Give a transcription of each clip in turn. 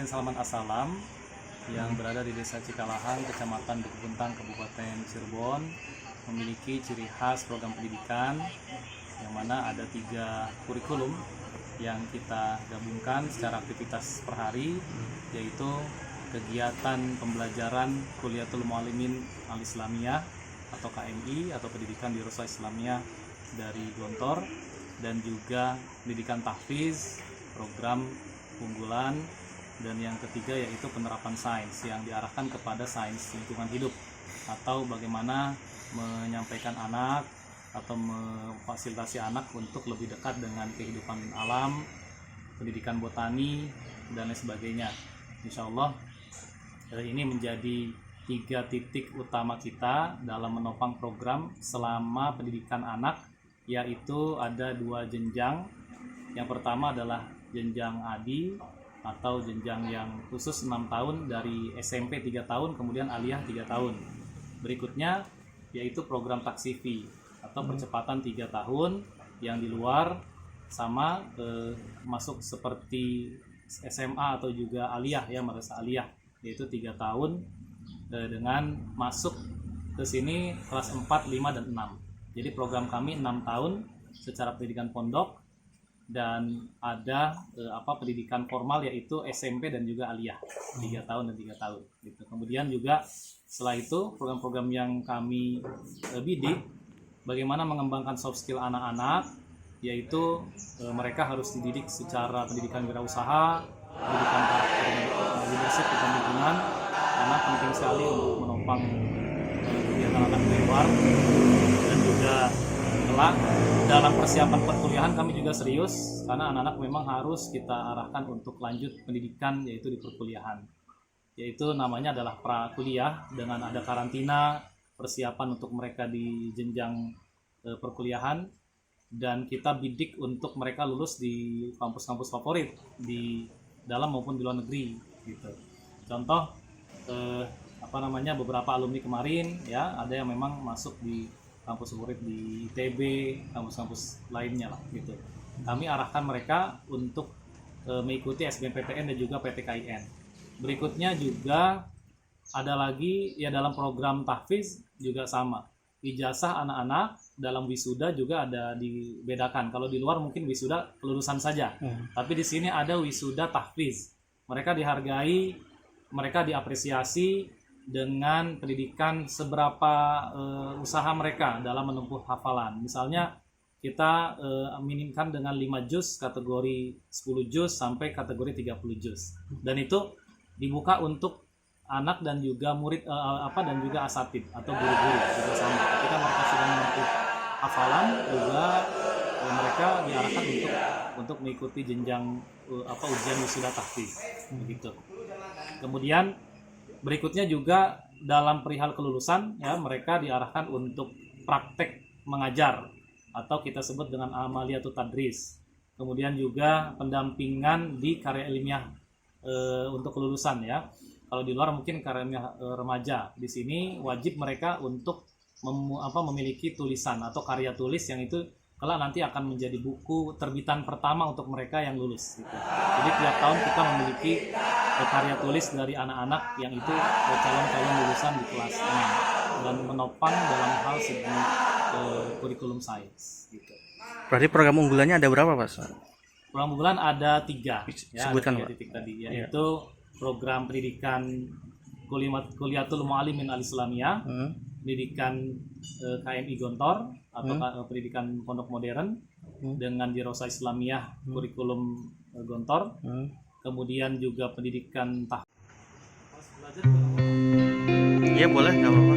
Salman As-Salam yang berada di Desa Cikalahan, Kecamatan Duku Puntang, Kabupaten Cirebon, memiliki ciri khas program pendidikan yang mana ada 3 kurikulum yang kita gabungkan secara aktivitas per hari, yaitu kegiatan pembelajaran Kuliatul Muallimin Al-Islamiyah atau KMI atau pendidikan di Rosa Islamiyah dari Gontor, dan juga pendidikan tahfiz, program unggulan, dan yang ketiga yaitu penerapan sains yang diarahkan kepada sains lingkungan hidup atau bagaimana menyampaikan anak atau memfasilitasi anak untuk lebih dekat dengan kehidupan alam, pendidikan botani, dan lain sebagainya. Insya Allah ini menjadi 3 titik utama kita dalam menopang program selama pendidikan anak, yaitu ada 2 jenjang. Yang pertama adalah jenjang ADI atau jenjang yang khusus 6 tahun dari SMP 3 tahun, kemudian aliyah 3 tahun. Berikutnya yaitu program taksifi atau percepatan 3 tahun yang di luar sama masuk seperti SMA atau juga aliyah ya, madrasah aliyah, yaitu 3 tahun dengan masuk ke sini kelas 4, 5, dan 6. Jadi program kami 6 tahun secara pendidikan pondok, dan ada pendidikan formal yaitu SMP dan juga aliyah 3 tahun dan 3 tahun gitu. Kemudian juga setelah itu program-program yang kami bidik bagaimana mengembangkan soft skill anak-anak, yaitu mereka harus dididik secara pendidikan wirausaha, pendidikan karakter leadership dan lingkungan, karena penting sekali untuk menopang kegiatan anak di luar. Dan juga dalam persiapan perkuliahan kami juga serius, karena anak-anak memang harus kita arahkan untuk lanjut pendidikan yaitu di perkuliahan, yaitu namanya adalah prakuliah dengan ada karantina, persiapan untuk mereka di jenjang perkuliahan, dan kita bidik untuk mereka lulus di kampus-kampus favorit di dalam maupun di luar negeri gitu. Contoh beberapa alumni kemarin ya, ada yang memang masuk di kampus favorit di ITB, kampus-kampus lainnya lah gitu. Kami arahkan mereka untuk mengikuti SBMPTN dan juga PTKIN. Berikutnya juga ada lagi ya, dalam program tahfiz juga sama. Ijazah anak-anak dalam wisuda juga ada dibedakan. Kalau di luar mungkin wisuda kelulusan saja. Tapi di sini ada wisuda tahfiz. Mereka dihargai, mereka diapresiasi dengan pendidikan seberapa usaha mereka dalam menempuh hafalan. Misalnya kita minimkan dengan 5 juz, kategori 10 juz sampai kategori 30 juz. Dan itu dibuka untuk anak dan juga murid dan juga asatid atau guru-guru juga sama. Ketika mereka sudah menempuh hafalan juga mereka diarahkan untuk mengikuti jenjang ujian wisuda tahfiz begitu. Kemudian berikutnya juga dalam perihal kelulusan ya, mereka diarahkan untuk praktek mengajar atau kita sebut dengan amaliyatut tadris. Kemudian juga pendampingan di karya ilmiah untuk kelulusan ya. Kalau di luar mungkin karya ilmiah remaja. Di sini wajib mereka untuk memiliki tulisan atau karya tulis yang itu kelak nanti akan menjadi buku terbitan pertama untuk mereka yang lulus gitu. Jadi tiap tahun kita memiliki karya tulis dari anak-anak yang itu calon-calon lulusan di kelas 6 dan menopang dalam hal segi kurikulum sains gitu. Berarti program unggulannya ada berapa, Pak? Program unggulan ada 3 ya, sebutkan, ada 3 titik tadi yaitu program pendidikan Kuliatul Muallimin Al-Islamiyah, pendidikan KMI Gontor atau pendidikan pondok modern dengan di Rosa Islamiyah kurikulum Gontor. Kemudian juga pendidikan Iya boleh, nggak apa-apa.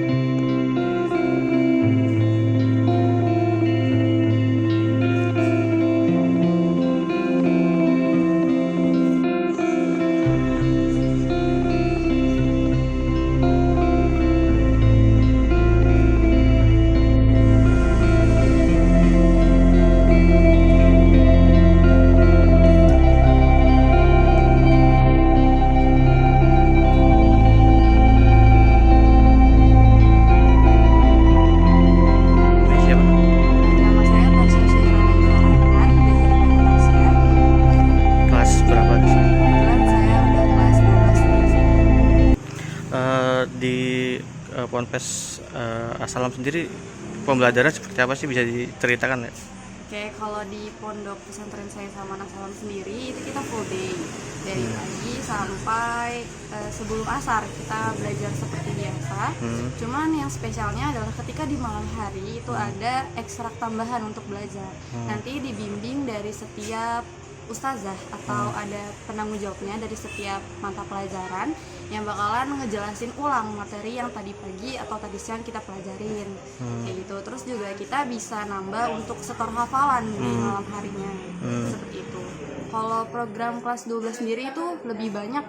Assalam sendiri pembelajaran seperti apa sih, bisa diceritakan ya? Oke, kalau di pondok pesantren saya sama anak salam sendiri itu kita full day dari pagi sampai sebelum asar kita belajar seperti biasa. Cuman yang spesialnya adalah ketika di malam hari itu ada ekstrak tambahan untuk belajar. Nanti dibimbing dari setiap ustazah atau ada penanggung jawabnya dari setiap mata pelajaran yang bakalan ngejelasin ulang materi yang tadi pagi atau tadi siang kita pelajarin kayak gitu. Terus juga kita bisa nambah untuk setor hafalan di malam harinya seperti itu. Kalau program kelas 12 sendiri itu lebih banyak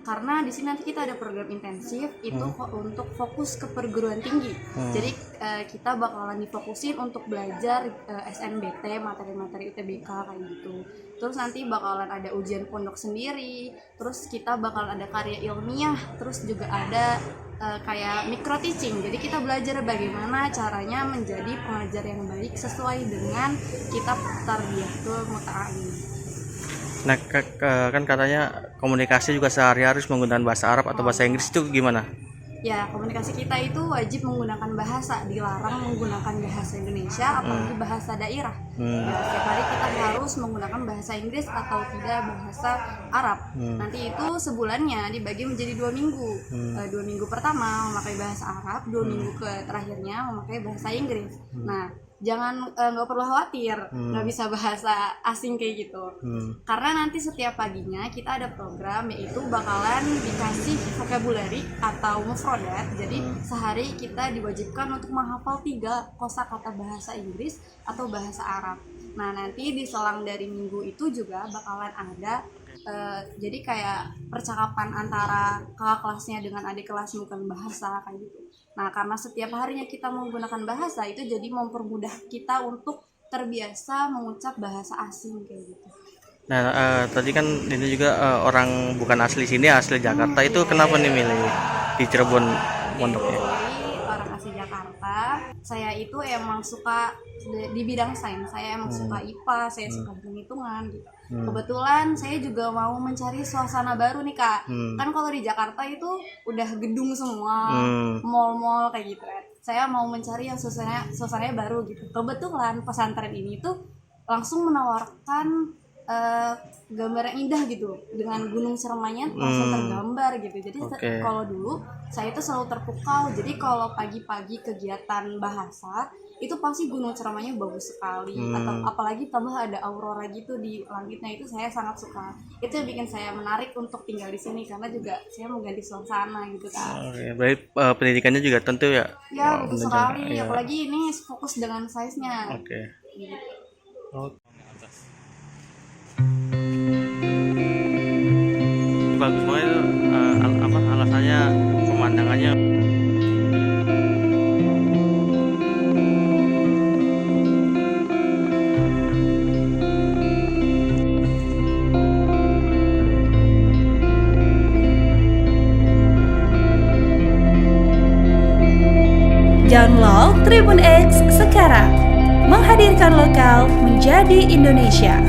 karena di sini nanti kita ada program intensif itu untuk fokus ke perguruan tinggi. Jadi kita bakalan difokusin untuk belajar SNBT, materi-materi UTBK kayak gitu. Terus nanti bakalan ada ujian pondok sendiri, terus kita bakalan ada karya ilmiah, terus juga ada kayak micro teaching. Jadi kita belajar bagaimana caranya menjadi pengajar yang baik sesuai dengan kitab Tarbiyatul Muta'alim. Nah, kan katanya komunikasi juga sehari-hari harus menggunakan bahasa Arab atau bahasa Inggris, itu gimana? Ya, komunikasi kita itu wajib menggunakan bahasa, dilarang menggunakan bahasa Indonesia apalagi bahasa daerah. Ya, setiap hari kita harus menggunakan bahasa Inggris atau tidak bahasa Arab. Nanti itu sebulannya dibagi menjadi 2 minggu. 2 minggu pertama memakai bahasa Arab, 2 minggu terakhirnya memakai bahasa Inggris. Nah, jangan nggak perlu khawatir nggak bisa bahasa asing kayak gitu, karena nanti setiap paginya kita ada program yaitu bakalan dikasih vocabulary atau mufrodat. Jadi sehari kita diwajibkan untuk menghafal 3 kosakata bahasa Inggris atau bahasa Arab. Nah, nanti di selang dari minggu itu juga bakalan ada jadi kayak percakapan antara kakak kelasnya dengan adik kelas bukan bahasa kayak gitu. Nah, karena setiap harinya kita menggunakan bahasa itu jadi mempermudah kita untuk terbiasa mengucap bahasa asing kayak gitu. Nah, tadi kan ini juga orang bukan asli sini, asli Jakarta, itu kenapa nih milih di Cirebon pondoknya? Jadi orang asli Jakarta, saya itu emang suka di bidang sains, saya emang suka IPA, saya suka hitung-hitungan gitu. Kebetulan saya juga mau mencari suasana baru nih Kak. Kan kalau di Jakarta itu udah gedung semua, mall-mall kayak gitu kan. Saya mau mencari yang suasananya baru gitu. Kebetulan pesantren ini tuh langsung menawarkan gambar yang indah gitu, dengan gunung Ciremainya langsung tergambar gitu. Jadi kalau dulu saya itu selalu terpukau. Jadi kalau pagi-pagi kegiatan bahasa itu pasti gunung Ciremainya bagus sekali, atau apalagi tambah ada aurora gitu di langitnya, itu saya sangat suka. Itu yang bikin saya menarik untuk tinggal di sini karena juga saya mau ganti suasana gitu kan. Berarti pendidikannya juga tentu ya? Ya betul sekali, apalagi ini fokus dengan size-nya. Gitu. Bagus banget itu, alasannya pemandangannya. Download Tribun X sekarang, menghadirkan lokal menjadi Indonesia.